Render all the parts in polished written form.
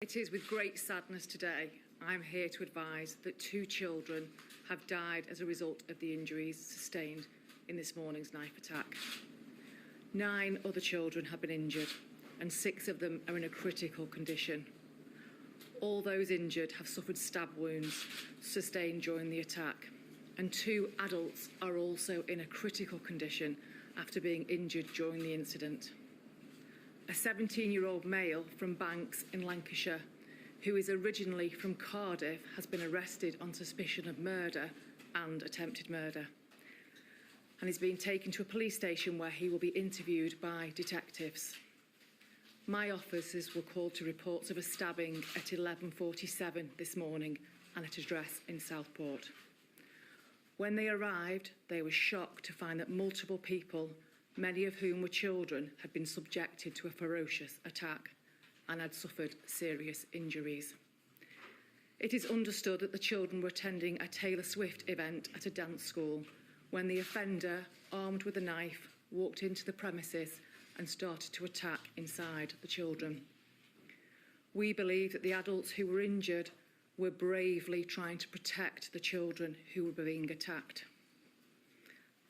It is with great sadness today I'm here to advise that 2 children have died as a result of the injuries sustained in this morning's knife attack. 9 other children have been injured and 6 of them are in a critical condition. All those injured have suffered stab wounds sustained during the attack, and 2 adults are also in a critical condition after being injured during the incident. A 17-year-old male from Banks in Lancashire, who is originally from Cardiff, has been arrested on suspicion of murder and attempted murder, and is being taken to a police station where he will be interviewed by detectives. My officers were called to reports of a stabbing at 11:47 this morning and at an address in Southport. When they arrived, they were shocked to find that multiple people, many of whom were children, had been subjected to a ferocious attack and had suffered serious injuries. It is understood that the children were attending a Taylor Swift event at a dance school when the offender, armed with a knife, walked into the premises and started to attack inside the children. We believe that the adults who were injured were bravely trying to protect the children who were being attacked.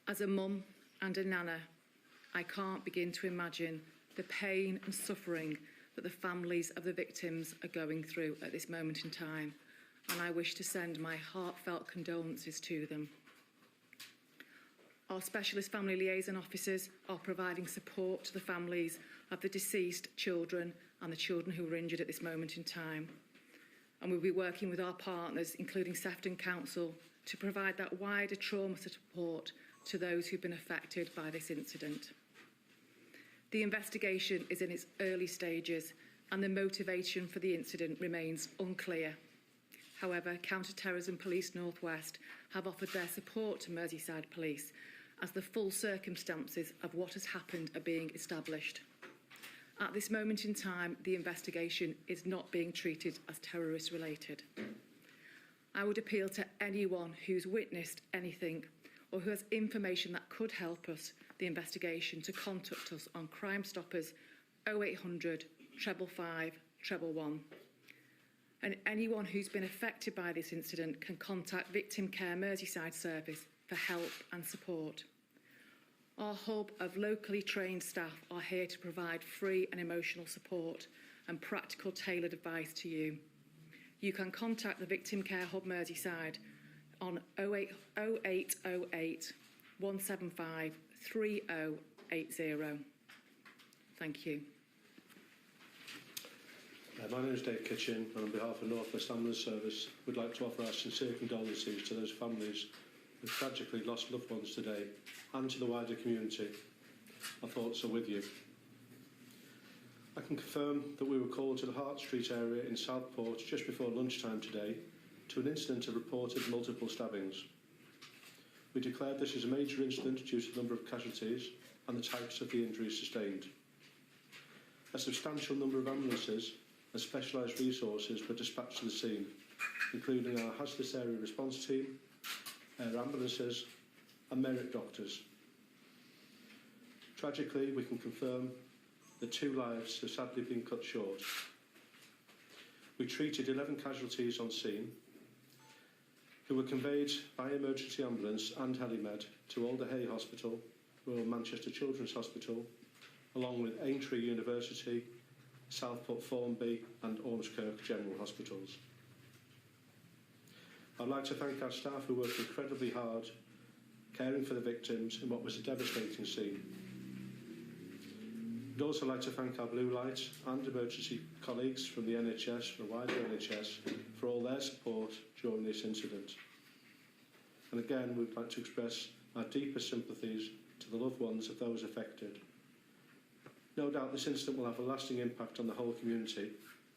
As a mum and a nana, I can't begin to imagine the pain and suffering that the families of the victims are going through at this moment in time, and I wish to send my heartfelt condolences to them. Our specialist family liaison officers are providing support to the families of the deceased children and the children who were injured at this moment in time. And we'll be working with our partners, including Sefton Council, to provide that wider trauma support to those who've been affected by this incident. The investigation is in its early stages and the motivation for the incident remains unclear. However, Counter-Terrorism Police North West have offered their support to Merseyside Police as the full circumstances of what has happened are being established. At this moment in time, the investigation is not being treated as terrorist-related. I would appeal to anyone who's witnessed anything or who has information that could help us, the investigation, to contact us on Crime Stoppers 0800 555 111. And anyone who's been affected by this incident can contact Victim Care Merseyside Service for help and support. Our hub of locally trained staff are here to provide free and emotional support and practical tailored advice to you. You can contact the Victim Care Hub Merseyside on 0808 175 3080. Thank you. My name is Dave Kitchen, and on behalf of North West Ambulance Service, we'd like to offer our sincere condolences to those families who tragically lost loved ones today and to the wider community. Our thoughts are with you. I can confirm that we were called to the Hart Street area in Southport just before lunchtime today to an incident of reported multiple stabbings. We declared this as a major incident due to the number of casualties and the types of the injuries sustained. A substantial number of ambulances and specialised resources were dispatched to the scene, including our hazardous area response team, air ambulances and merit doctors. Tragically, we can confirm that 2 lives have sadly been cut short. We treated 11 casualties on scene, who were conveyed by emergency ambulance and helimed to Alder Hay Hospital, Royal Manchester Children's Hospital, along with Aintree University, Southport Formby and Ormskirk General Hospitals. I'd like to thank our staff who worked incredibly hard, caring for the victims in what was a devastating scene. I'd also like to thank our Blue Light and emergency colleagues from the NHS, the wider NHS, for all their support during this incident. And again, we'd like to express our deepest sympathies to the loved ones of those affected. No doubt this incident will have a lasting impact on the whole community,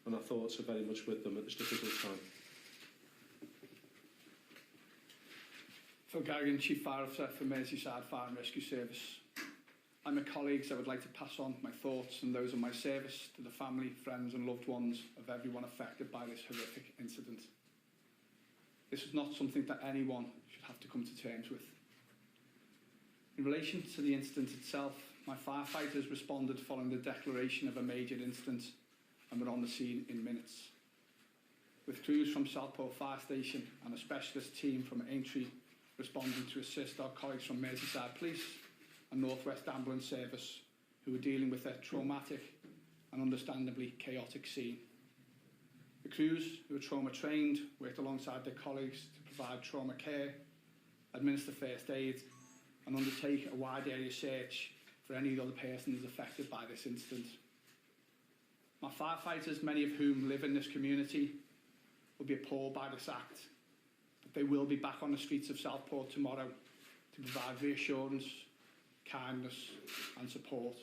and our thoughts are very much with them at this difficult time. Phil Garrigan, Chief Fire Officer for Merseyside Fire and Rescue Service. And my colleagues, I would like to pass on my thoughts and those of my service to the family, friends and loved ones of everyone affected by this horrific incident. This is not something that anyone should have to come to terms with. In relation to the incident itself, my firefighters responded following the declaration of a major incident and were on the scene in minutes. With crews from Southport Fire Station and a specialist team from Aintree responding to assist our colleagues from Merseyside Police and North West Ambulance Service, who were dealing with a traumatic and understandably chaotic scene. The crews, who were trauma trained, worked alongside their colleagues to provide trauma care, administer first aid and undertake a wide area search for any other persons affected by this incident. My firefighters, many of whom live in this community, will be appalled by this act, but they will be back on the streets of Southport tomorrow to provide reassurance, kindness and support